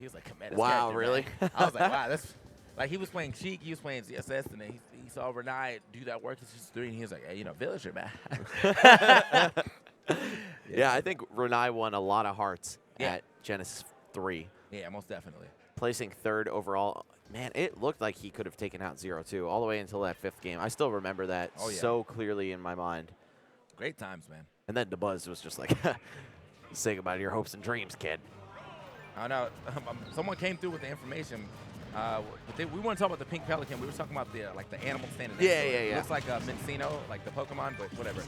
He was like, man, wow, really? I was like, wow, that's like he was playing Cheek, he was playing CSS, and then he saw Ranai do that work. He's just 3, and he was like, hey, you know, Villager, man. Yeah, I think Ranai won a lot of hearts at Genesis 3. Yeah, most definitely. Placing 3rd overall. Man, it looked like he could have taken out 0-2 all the way until that 5th game. I still remember that so clearly in my mind. Great times, man. And then the buzz was just like, say goodbye to your hopes and dreams, kid. I know. Someone came through with the information. We weren't talking about the pink pelican. We were talking about the the animal standing next to it. Yeah. Looks like a Mincino, like the Pokemon, but whatever.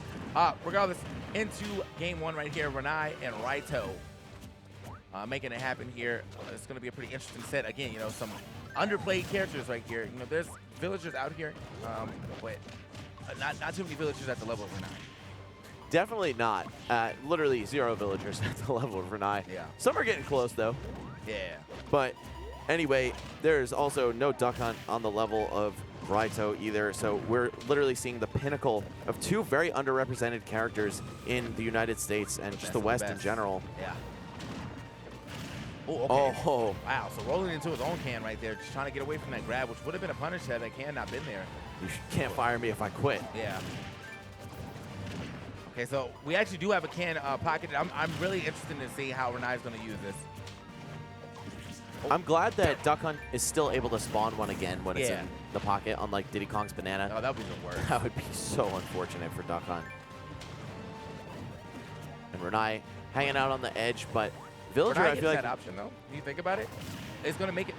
Regardless, into game 1 right here, Ranai and Raito making it happen here. It's going to be a pretty interesting set. Again, you know, some underplayed characters right here. You know, there's villagers out here, but not too many villagers at the level of Ranai. Definitely not. Literally 0 villagers at the level of Ranai. Yeah. Some are getting close, though. Yeah. But anyway, there's also no Duck Hunt on the level of Raito either. So we're literally seeing the pinnacle of 2 very underrepresented characters in the United States and just the West in general. Yeah. Oh, okay. Oh. Wow, so rolling into his own can right there, just trying to get away from that grab, which would have been a punish had that can not been there. You can't fire me if I quit. Yeah. Okay, so we actually do have a can pocketed. I'm really interested to see how Ranai is going to use this. I'm glad that Duck Hunt is still able to spawn one again when it's in the pocket, unlike Diddy Kong's banana. Oh, that would be the worst. That would be so unfortunate for Duck Hunt. And Ranai hanging out on the edge, but Villager, Ranai I feel like that option though. When you think about it, it's going to make it.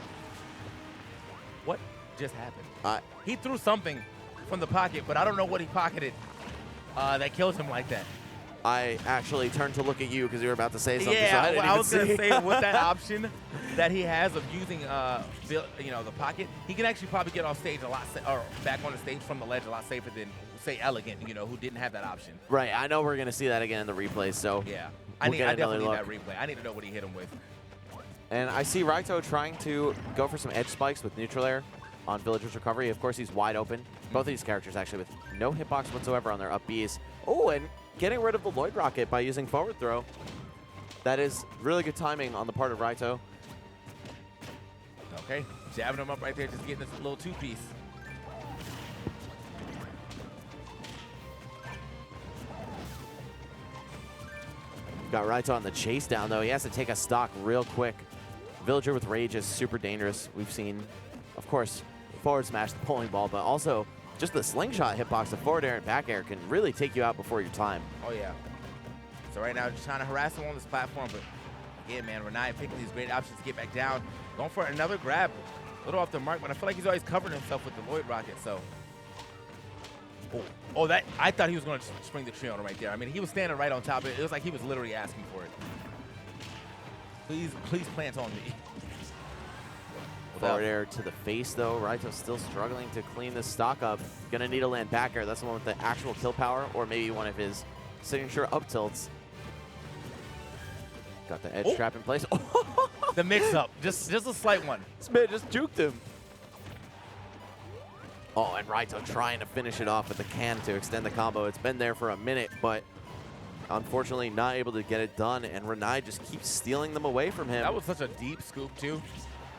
What just happened? He threw something from the pocket, but I don't know what he pocketed that kills him like that. I actually turned to look at you because you were about to say something. Yeah, so I was going to say with that option that he has of using, the pocket, he can actually probably get off stage a lot, or back on the stage from the ledge a lot safer than, say, Elegant, who didn't have that option. Right, I know we're going to see that again in the replay, so yeah, I definitely need that replay. I need to know what he hit him with. And I see Raito trying to go for some edge spikes with neutral air on Villager's recovery. Of course, he's wide open. Both of these characters actually with no hitbox whatsoever on their up Bs. Oh, and getting rid of the Lloyd Rocket by using forward throw. That is really good timing on the part of Raito. Okay, jabbing him up right there, just getting this little 2-piece. Got Raito on the chase down, though. He has to take a stock real quick. Villager with Rage is super dangerous. We've seen, of course, forward smash, the pulling ball, but also just the slingshot hitbox, the forward air and back air can really take you out before your time. Oh, yeah. So right now, just trying to harass him on this platform, but again, man, Ranai picking these great options to get back down. Going for another grab. A little off the mark, but I feel like he's always covering himself with the Lloyd Rocket, so. Oh, that, I thought he was going to spring the tree on him right there. I mean, he was standing right on top of it. It was like he was literally asking for it. Please plant on me. Forward air to the face, though. Raito's still struggling to clean this stock up. Gonna need a land back air. That's the one with the actual kill power, or maybe one of his signature up tilts. Got the edge trap in place. The mix-up, just a slight one. This man just juked him. Oh, and Raito trying to finish it off with the can to extend the combo. It's been there for a minute, but unfortunately not able to get it done, and Ranai just keeps stealing them away from him. That was such a deep scoop, too.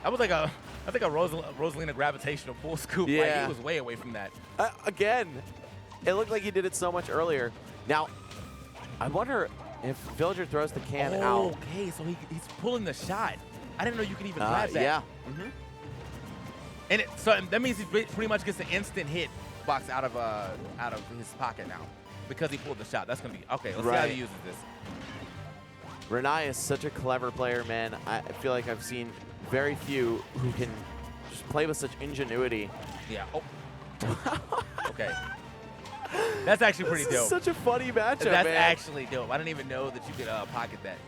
That was like I think a Rosalina gravitational pull scoop. Yeah. Like, he was way away from that. Again, it looked like he did it so much earlier. Now, I wonder if Villager throws the can out. Okay, so he's pulling the shot. I didn't know you could even grab that. Yeah. And so that means he pretty much gets an instant hit box out of his pocket now because he pulled the shot. That's gonna be okay. Let's see how he uses this. Ranai is such a clever player, man. I feel like I've seen very few who can just play with such ingenuity. Yeah. Oh. Okay. That's actually pretty dope. Such a funny matchup, That's man. actually dope. I didn't even know that you could pocket that.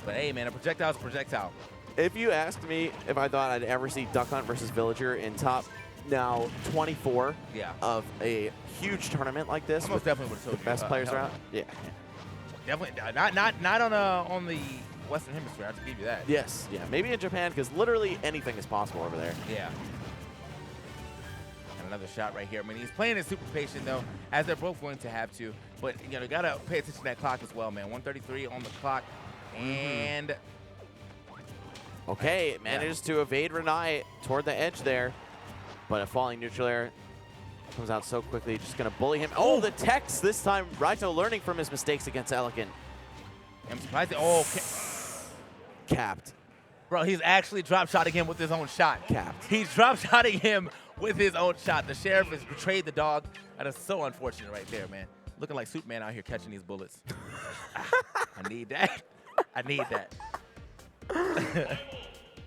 But hey, man, a projectile's a projectile. If you asked me if I thought I'd ever see Duck Hunt versus Villager in top now 24 of a huge tournament like this, almost definitely would have told the best players around. Yeah. Definitely not on the Western Hemisphere. I have to give you that. Yes. Yeah. Maybe in Japan, because literally anything is possible over there. Yeah. And another shot right here. I mean, he's playing it super patient though, as they're both going to have to. But you gotta pay attention to that clock as well, man. 1:33 on the clock, and Okay, manages to evade Ranai toward the edge there, but a falling neutral air comes out so quickly, just going to bully him. Oh, the text this time. Raito learning from his mistakes against Elegant. I'm surprised. Oh, Capped. bro, he's actually drop-shotting him with his own shot. Capped. He's drop-shotting him with his own shot. The Sheriff has betrayed the dog. That is so unfortunate right there, man. Looking like Superman out here catching these bullets. I need that. I need that.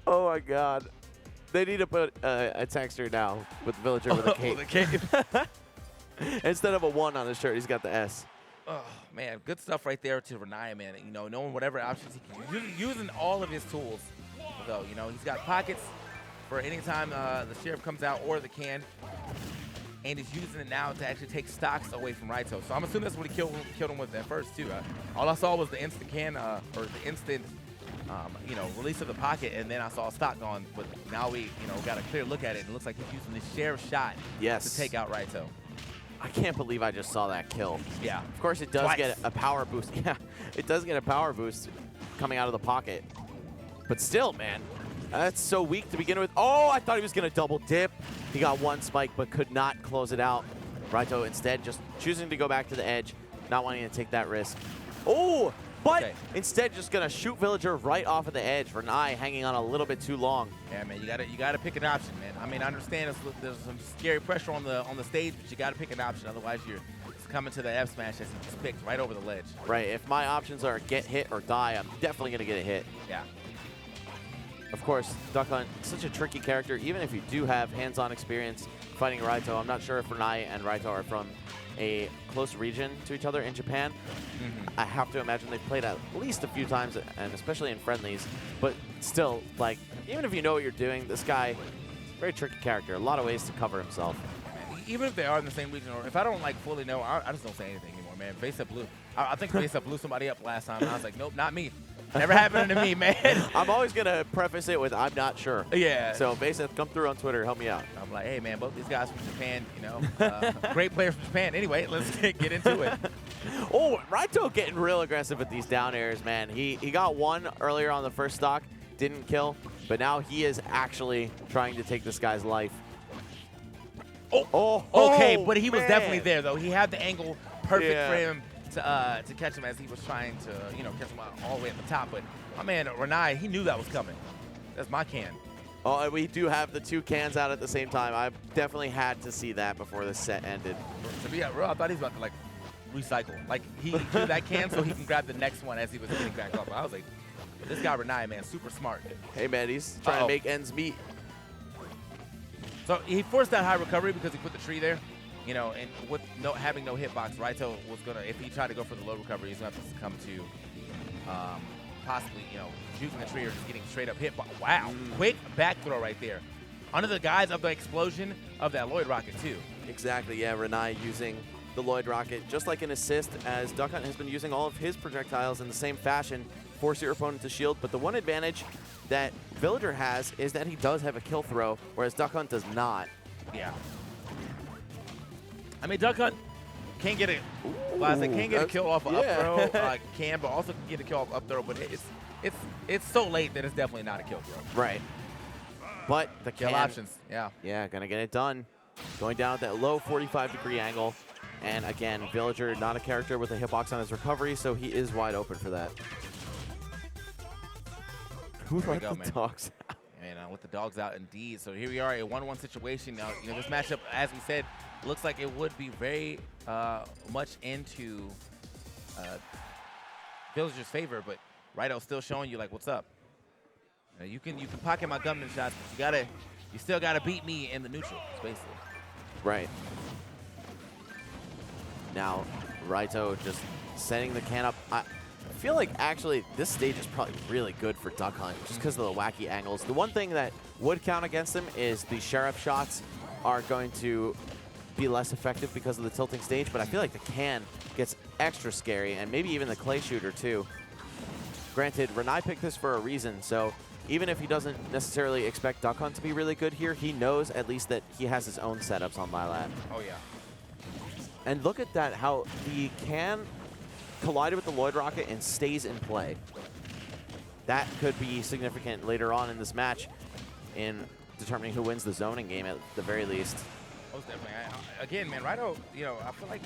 Oh, my God. They need to put a texter now with Villager with a cape. With a cape. Instead of a 1 on his shirt, he's got the S. Oh, man, good stuff right there to Ranai, man. You know, knowing whatever options he can use, using all of his tools, though. You know, he's got pockets for any time the Sheriff comes out or the can, and he's using it now to actually take stocks away from Raito. So I'm assuming that's what he killed him with at first, too. All I saw was the instant can, or the instant, you know, release of the pocket, and then I saw a stock gone. But now we, you know, got a clear look at it, and it looks like he's using the Sheriff shot to take out Raito. I can't believe I just saw that kill. Yeah. Of course, it does get a power boost. Yeah, it does get a power boost coming out of the pocket. But still, man, that's so weak to begin with. Oh, I thought he was going to double dip. He got 1 spike, but could not close it out. Raito instead just choosing to go back to the edge, not wanting to take that risk. Oh, but instead just going to shoot Villager right off of the edge. Ranai hanging on a little bit too long. Yeah, man, you gotta pick an option, man. I mean, I understand there's some scary pressure on the stage, but you gotta pick an option. Otherwise, you're just coming to the F smash as he just picked right over the ledge. Right. If my options are get hit or die, I'm definitely gonna get a hit. Yeah. Of course, Duck Hunt, such a tricky character. Even if you do have hands-on experience fighting Raito, I'm not sure if Ranai and Raito are from a close region to each other in Japan. I have to imagine they've played at least a few times, and especially in friendlies. But still, like, even if you know what you're doing, this guy, very tricky character. A lot of ways to cover himself. Even if they are in the same region, or if I don't like fully know, I just don't say anything anymore, man. Base up blew. I think Base up blew somebody up last time, and I was like, nope, not me. Never happened to me, man. I'm always going to preface it with, I'm not sure. Yeah. So, Base, come through on Twitter. Help me out. I'm like, hey, man, both these guys from Japan, you know, great players from Japan. Anyway, let's get into it. Oh, Raito getting real aggressive with these down airs, man. He got 1 earlier on the first stock, didn't kill, but now he is actually trying to take this guy's life. Okay, but he was definitely there, though. He had the angle perfect for him to catch him as he was trying to, you know, catch him all the way at the top. But my man, Ranai, he knew that was coming. That's my can. Oh, and we do have the 2 cans out at the same time. I definitely had to see that before the set ended. To be real, I thought he was about to, like, recycle. Like, he threw that can so he can grab the next one as he was getting back up. I was like, this guy Ranai, man, super smart. Hey, man, he's trying to make ends meet. So he forced that high recovery because he put the tree there. You know, and with having no hitbox, Raito was going to, if he tried to go for the low recovery, he's going to have to succumb to possibly, you know, juking the tree or just getting straight up hit. Wow, quick back throw right there. Under the guise of the explosion of that Lloyd rocket, too. Exactly, yeah, Ranai using the Lloyd rocket, just like an assist, as Duck Hunt has been using all of his projectiles in the same fashion, force your opponent to shield. But the one advantage that Villager has is that he does have a kill throw, whereas Duck Hunt does not. Yeah. I mean, Duck Hunt can get a, can get a kill off of up throw, but also can get a kill off up throw. But it's so late that it's definitely not a kill throw. Right. But the kill options, yeah, gonna get it done. Going down at that low 45-degree angle, and again, Villager not a character with a hitbox on his recovery, so he is wide open for that. Who let the dogs out? And with the dogs out, indeed. So here we are, a 1-1 situation. Now, you know, this matchup, as we said, looks like it would be very much into Villager's favor, but Raito's still showing you, like, what's up. You can pocket my gunman shots, but you still gotta beat me in the neutral, basically. Right. Now, Raito just setting the can up. I feel like actually this stage is probably really good for Duck Hunt just because of the wacky angles. The one thing that would count against him is the Sheriff shots are going to be less effective because of the tilting stage, but I feel like the can gets extra scary, and maybe even the clay shooter too. Granted, Ranai picked this for a reason, so even if he doesn't necessarily expect Duck Hunt to be really good here, he knows at least that he has his own setups on Lilat. Oh, yeah. And look at that, how the can collided with the Lloyd rocket and stays in play. that could be significant later on in this match in determining who wins the zoning game at the very least. Most definitely. Again, man, Raito, you know, I feel like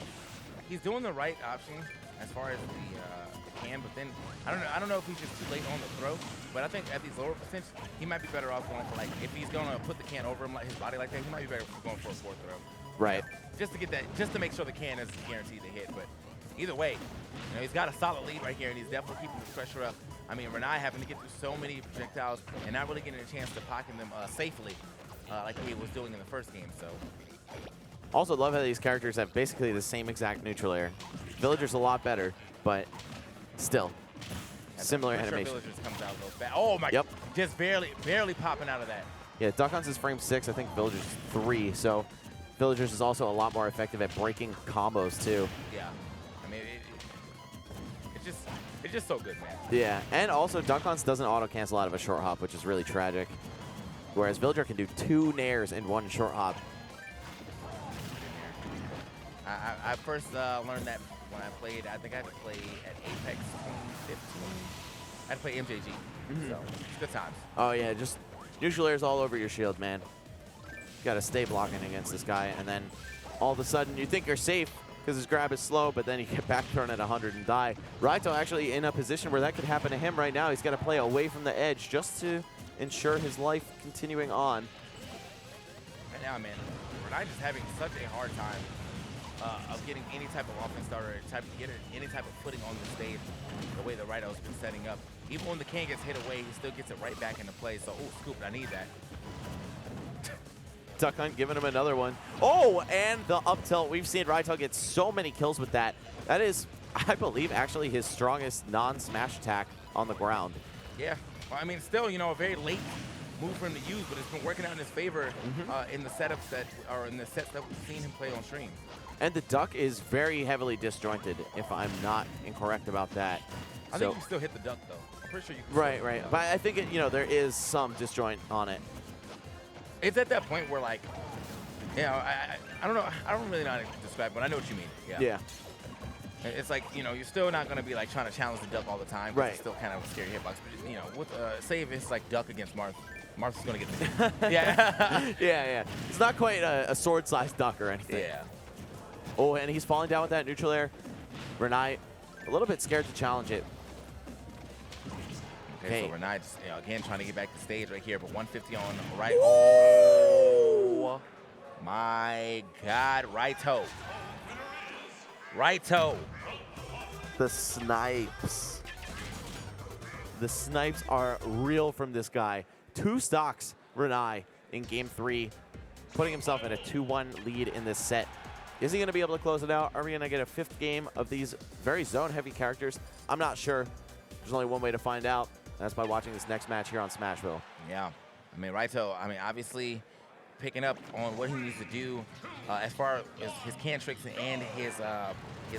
he's doing the right option as far as the can, but then I don't know if he's just too late on the throw. But I think at these lower percents, he might be better off going for, like, if he's gonna put the can over him, like his body like that, he might be better going for a fourth throw. Right. Just to get that, just to make sure the can is guaranteed to hit. But either way, you know, he's got a solid lead right here, and he's definitely keeping the pressure up. I mean, Ranai having to get through so many projectiles and not really getting a chance to pocket them safely like he was doing in the first game. So. Also love how these characters have basically the same exact neutral air. Villager's a lot better, but still similar animation. Sure Villagers comes out a little fast. Oh my! Yep. Just barely popping out of that. Yeah, Duck Hunt's is frame 6. I think Villager's is 3. So Villagers is also a lot more effective at breaking combos too. Yeah. I mean, it's just so good, man. Yeah, and also Duck Hunt's doesn't auto cancel out of a short hop, which is really tragic. Whereas Villager can do 2 nairs in 1 short hop. I first learned that when I played, I think I had to play at Apex 2015. I had to play MJG, so it's good times. Oh yeah, just neutral airs all over your shield, man. You gotta stay blocking against this guy, and then all of a sudden you think you're safe because his grab is slow, but then you get back thrown at 100 and die. Raito actually in a position where that could happen to him right now. He's got to play away from the edge just to ensure his life continuing on. Right now, man, Ranai just having such a hard time of getting any type of offense starter, getting any type of footing on the stage, the way the Raito's been setting up. Even when the can gets hit away, he still gets it right back into play. So, oh, scoop, I need that. Duck Hunt giving him another one. Oh, and the up tilt. We've seen Raito get so many kills with that. That is, I believe, actually his strongest non-smash attack on the ground. Yeah. Well, I mean, still, you know, a very late move for him to use, but it's been working out in his favor in the setups that are in the sets that we've seen him play on stream. And the duck is very heavily disjointed, if I'm not incorrect about that. I think you can still hit the duck, though. I'm pretty sure you can. Right, right. But I think, you know, there is some disjoint on it. It's at that point where, like, you know, I don't know. I don't really know how to describe it, but I know what you mean. Yeah. Yeah. It's like, you know, you're still not going to be, like, trying to challenge the duck all the time. Right. It's still kind of a scary hitbox. But, you know, with say if it's, like, duck against Marth, Marth's going to get the hit. Yeah. Yeah. It's not quite a sword-sized duck or anything. Yeah. Oh, and he's falling down with that neutral air. Ranai, a little bit scared to challenge it. Okay, so Ranai just, you know, again, trying to get back to stage right here, but 150 on right. Oh, my God, Raito. Raito. The snipes. The snipes are real from this guy. 2 stocks, Ranai, in game 3, putting himself at a 2-1 lead in this set. Is he going to be able to close it out? Are we going to get a 5th game of these very zone-heavy characters? I'm not sure. There's only one way to find out. That's by watching this next match here on Smashville. Yeah. I mean, Raito, I mean, obviously picking up on what he needs to do as far as his can tricks and his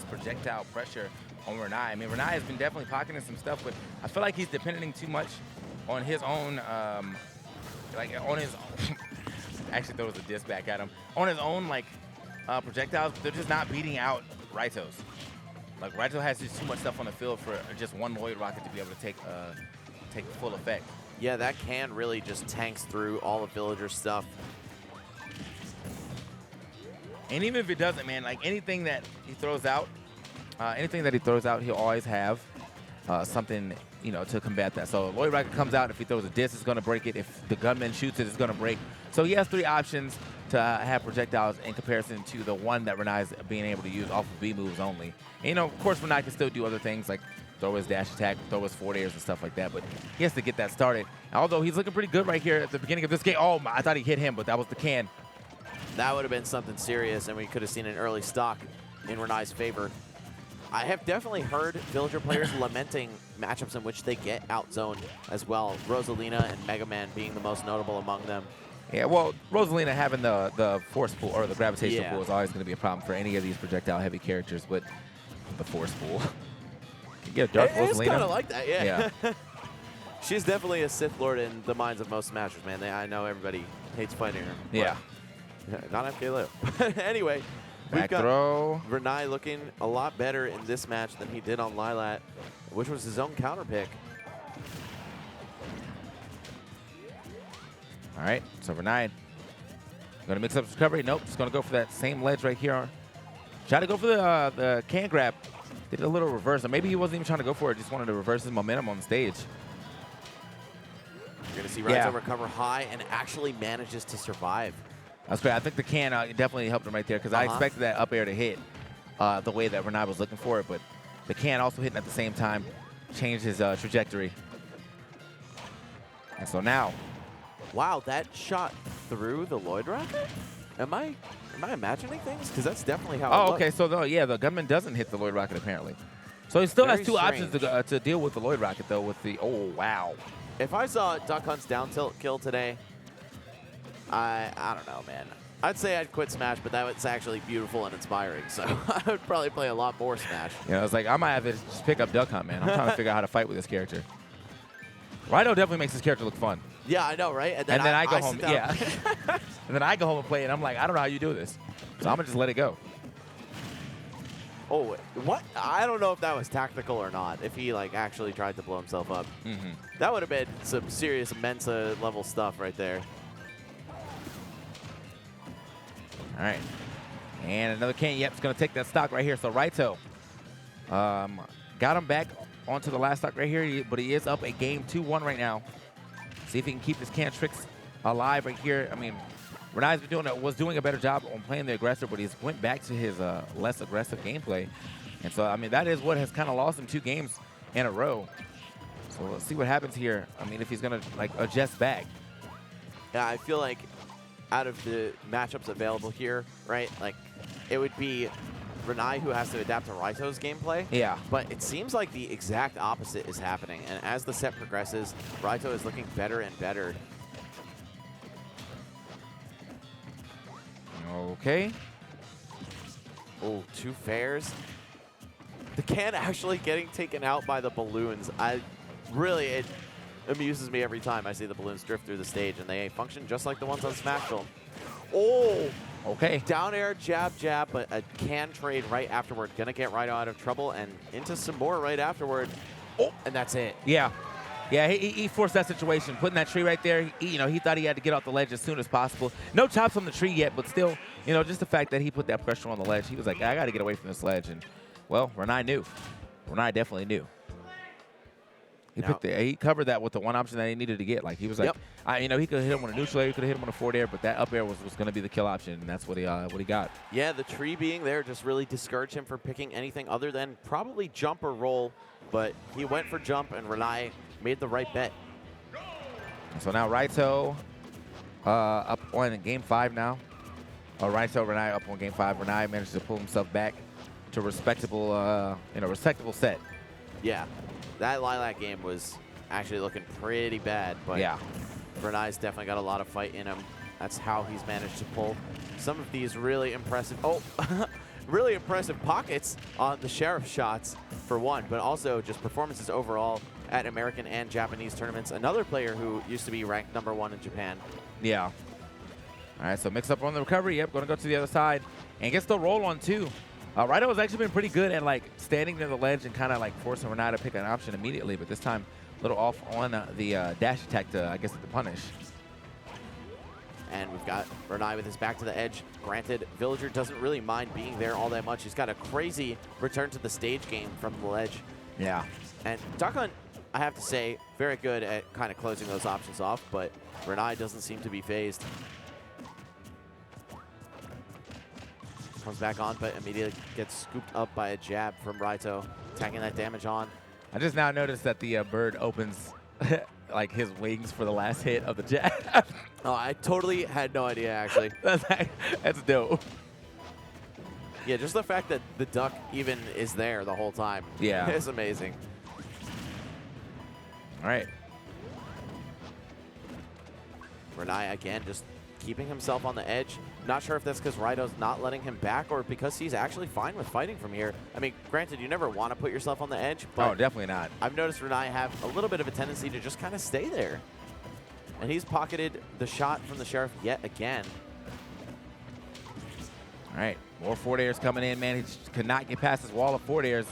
projectile pressure on Ranai. I mean, Ranai has been definitely pocketing some stuff, but I feel like he's depending too much on his own, actually throws a disc back at him. On his own, like, projectiles, they're just not beating out Raito's. Like, Raito has just too much stuff on the field for just one Lloyd Rocket to be able to take full effect. Yeah, that can really just tanks through all of Villager's stuff. And even if it doesn't, man, like anything that he throws out, he'll always have something, you know, to combat that. So Lloyd Rocket comes out. If he throws a disc, it's going to break it. If the gunman shoots it, it's going to break. So he has 3 options to have projectiles in comparison to the one that Ranai is being able to use off of B moves only. And, you know, of course, Ranai can still do other things like throw his dash attack, throw his forward airs and stuff like that, but he has to get that started. Although he's looking pretty good right here at the beginning of this game. Oh, I thought he hit him, but that was the can. That would have been something serious, and we could have seen an early stock in Ranai's favor. I have definitely heard Villager players lamenting matchups in which they get outzoned as well. Rosalina and Mega Man being the most notable among them. Yeah, well, Rosalina having the force pool or the gravitational pool is always going to be a problem for any of these projectile-heavy characters, but the force pool. Can you get a Dark Rosalina? It's kind of like that, yeah. She's definitely a Sith Lord in the minds of most Smashers, man. I know everybody hates fighting her. Yeah. Not MK Leo. Anyway, back throw. Ranai looking a lot better in this match than he did on Lilat, which was his own counter pick. All right, so Ranai going to mix up his recovery. Nope, just going to go for that same ledge right here. Try to go for the can grab. Did a little reverse. Or maybe he wasn't even trying to go for it. Just wanted to reverse his momentum on the stage. You're going to see Raito recover high and actually manages to survive. That's great. I think the can definitely helped him right there because I expected that up air to hit the way that Ranai was looking for it. But the can also hitting at the same time changed his trajectory. And so now. Wow, that shot through the Lloyd rocket? Am I imagining things? Because that's definitely how it looked. Okay. So, the gunman doesn't hit the Lloyd rocket, apparently. So he still Very has two strange. options to deal with the Lloyd rocket, though, with the, oh, wow. If I saw Duck Hunt's down tilt kill today, I don't know, man. I'd say I'd quit Smash, but that was actually beautiful and inspiring. So I would probably play a lot more Smash. Yeah, I was like, I might have to just pick up Duck Hunt, man. I'm trying to figure out how to fight with this character. Raito definitely makes his character look fun. Yeah, I know, right? And then I go home, and then I go home and play, and I'm like, I don't know how you do this. So I'm going to just let it go. Oh, what? I don't know if that was tactical or not, if he like actually tried to blow himself up. That would have been some serious Mensa level stuff right there. All right. And another can. Yep, it's going to take that stock right here. So Raito got him back onto the last stock right here, but he is up a game 2-1 right now. See if he can keep his can tricks alive right here. I mean, Ranai's been was doing a better job on playing the aggressor, but he's went back to his less aggressive gameplay. And so, I mean, that is what has kind of lost him 2 games in a row. So let's see what happens here. I mean, if he's going to, like, adjust back. Yeah, I feel like out of the matchups available here, right, like, it would be Ranai who has to adapt to Raito's gameplay. Yeah. But it seems like the exact opposite is happening. And as the set progresses, Raito is looking better and better. Okay. Oh, 2 fairs. The can actually getting taken out by the balloons. It amuses me every time I see the balloons drift through the stage, and they function just like the ones on Smashville. Oh, okay. Down air, jab, jab, but a can trade right afterward. Gonna get Raito out of trouble and into some more right afterward. Oh, and that's it. Yeah. Yeah, he forced that situation, putting that tree right there. He thought he had to get off the ledge as soon as possible. No chops on the tree yet, but still, just the fact that he put that pressure on the ledge, he was like, I got to get away from this ledge. And, well, Ranai knew. Ranai definitely knew. He covered that with the one option that he needed to get. Like, he was like, he could have hit him on a neutral air, he could have hit him on a forward air, but that up air was going to be the kill option, and that's what he got. Yeah, the tree being there just really discouraged him from picking anything other than probably jump or roll, but he went for jump, and Ranai made the right bet. So now Raito up on game 5 now. Raito, Ranai up on game 5. Ranai managed to pull himself back to respectable set. Yeah, that Lilac game was actually looking pretty bad, but yeah, Ranai's definitely got a lot of fight in him. That's how he's managed to pull some of these really impressive, really impressive pockets on the Sheriff shots for one, but also just performances overall at American and Japanese tournaments. Another player who used to be ranked #1 in Japan. Yeah. All right, so mix up on the recovery. Yep, going to go to the other side and gets the roll on too. Raito has actually been pretty good at like standing near the ledge and kind of like forcing Ranai to pick an option immediately, but this time a little off on the dash attack to, I guess, to punish. And we've got Ranai with his back to the edge. Granted, Villager doesn't really mind being there all that much. He's got a crazy return to the stage game from the ledge. Yeah. And Duck Hunt, I have to say, very good at kind of closing those options off, but Ranai doesn't seem to be phased. Comes back on, but immediately gets scooped up by a jab from Raito, tagging that damage on. I just now noticed that the bird opens like his wings for the last hit of the jab. Oh, I totally had no idea, actually. That's dope. Yeah, just the fact that the duck even is there the whole time. Yeah. It's amazing. All right. Ranai, again, just keeping himself on the edge. Not sure if that's because Raito's not letting him back or because he's actually fine with fighting from here. I mean, granted, you never want to put yourself on the edge, but oh, definitely not. I've noticed Ranai have a little bit of a tendency to just kind of stay there. And he's pocketed the shot from the Sheriff yet again. All right, more forward airs coming in, man. He just could not get past his wall of forward airs,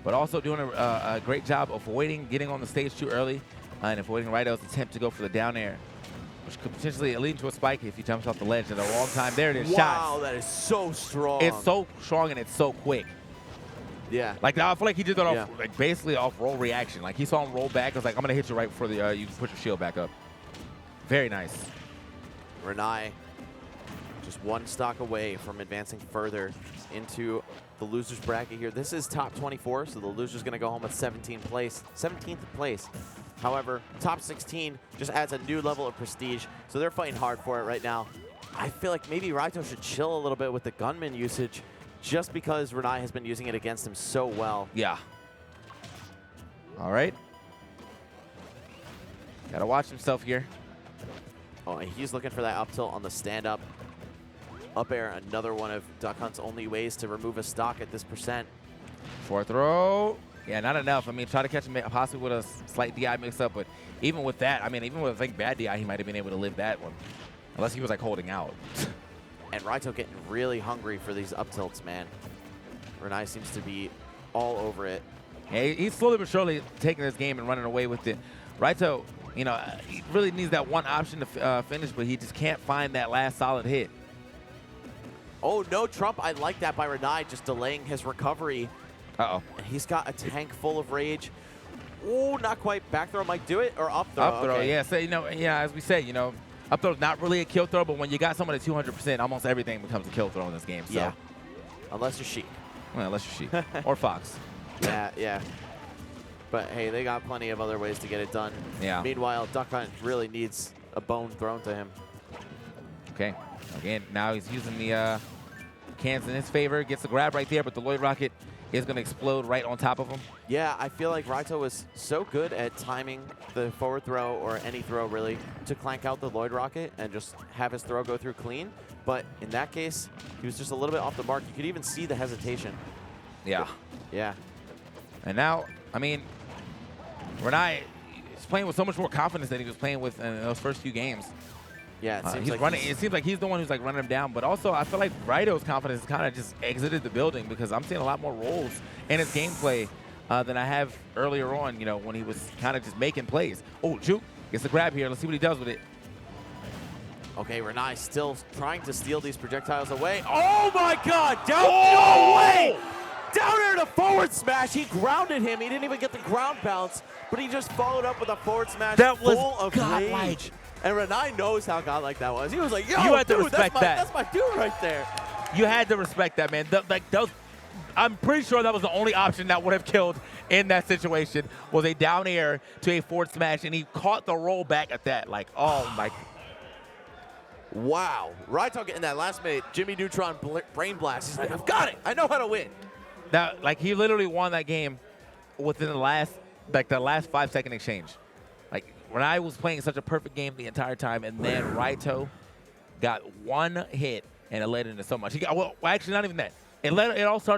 but also doing a great job of avoiding getting on the stage too early and avoiding Raito's attempt to go for the down air. which could potentially lead to a spike if he jumps off the ledge at the wrong time. There it is. Wow, Shots. that is so strong. It's so strong and it's so quick. Yeah. Like, I feel like he did that off, like, basically off roll reaction. Like, he saw him roll back. I was like, I'm going to hit you right before the you put your shield back up. Very nice. Ranai just one stock away from advancing further into the loser's bracket here. This is top 24, so the loser's going to go home with 17th place. However, top 16 just adds a new level of prestige, so they're fighting hard for it right now. I feel like maybe Raito should chill a little bit with the gunman usage just because Ranai has been using it against him so well. Yeah. All right. Got to watch himself here. Oh, and he's looking for that up tilt on the stand-up. Up air, another one of Duck Hunt's only ways to remove a stock at this percent. Fourth throw. Yeah, not enough. I mean, try to catch him possibly with a slight DI mix-up, but even with that, I mean, even with, I think, bad DI, he might have been able to live that one. Unless he was, like, holding out. And Raito getting really hungry for these up tilts, man. Ranai seems to be all over it. Yeah, he's slowly but surely taking this game and running away with it. Raito, you know, he really needs that one option to finish, but he just can't find that last solid hit. Oh, no Trump. I like that by Ranai, just delaying his recovery. Uh-oh. And he's got a tank full of rage. Oh, not quite. Back throw might do it, or up throw? Up throw, okay. yeah. So, you know, yeah, as we said, you know, up throw's not really a kill throw, but when you got someone at 200%, almost everything becomes a kill throw in this game. So. Yeah. Unless you're Sheik. Well, unless you're Sheik. Or Fox. Yeah, yeah. But, hey, they got plenty of other ways to get it done. Yeah. Meanwhile, Duck Hunt really needs a bone thrown to him. Okay. Again, now he's using the cans in his favor. Gets the grab right there, but the Lloyd Rocket is going to explode right on top of him. Yeah, I feel like Raito was so good at timing the forward throw, or any throw really, to clank out the Lloyd Rocket and just have his throw go through clean. But in that case, he was just a little bit off the mark. You could even see the hesitation. Yeah. Yeah. And now, I mean, Ranai is playing with so much more confidence than he was playing with in those first few games. Yeah, it seems he's like running. It seems like he's the one who's like running him down. But also, I feel like Raito's confidence kind of just exited the building, because I'm seeing a lot more rolls in his gameplay than I have earlier on. You know, when he was kind of just making plays. Oh, Juke gets the grab here. Let's see what he does with it. Okay, Ranai still trying to steal these projectiles away. Oh my God! Down, no way! Down air to forward smash. He grounded him. He didn't even get the ground bounce, but he just followed up with a forward smash that was full of rage. And Ranai knows how godlike that was. He was like, yo, you had to dude, respect that's my dude right there. You had to respect that, man. I'm pretty sure that was the only option that would have killed in that situation, was a down air to a forward smash, and he caught the roll back at that. Like, oh my. Wow. Raito getting that last minute Jimmy Neutron brain blast. He's like, I've got it. I know how to win. Now, like, he literally won that game within the last 5-second exchange. Like, when I was playing such a perfect game the entire time, and then Raito got one hit, and it led into so much. He got, well, actually, not even that. It all started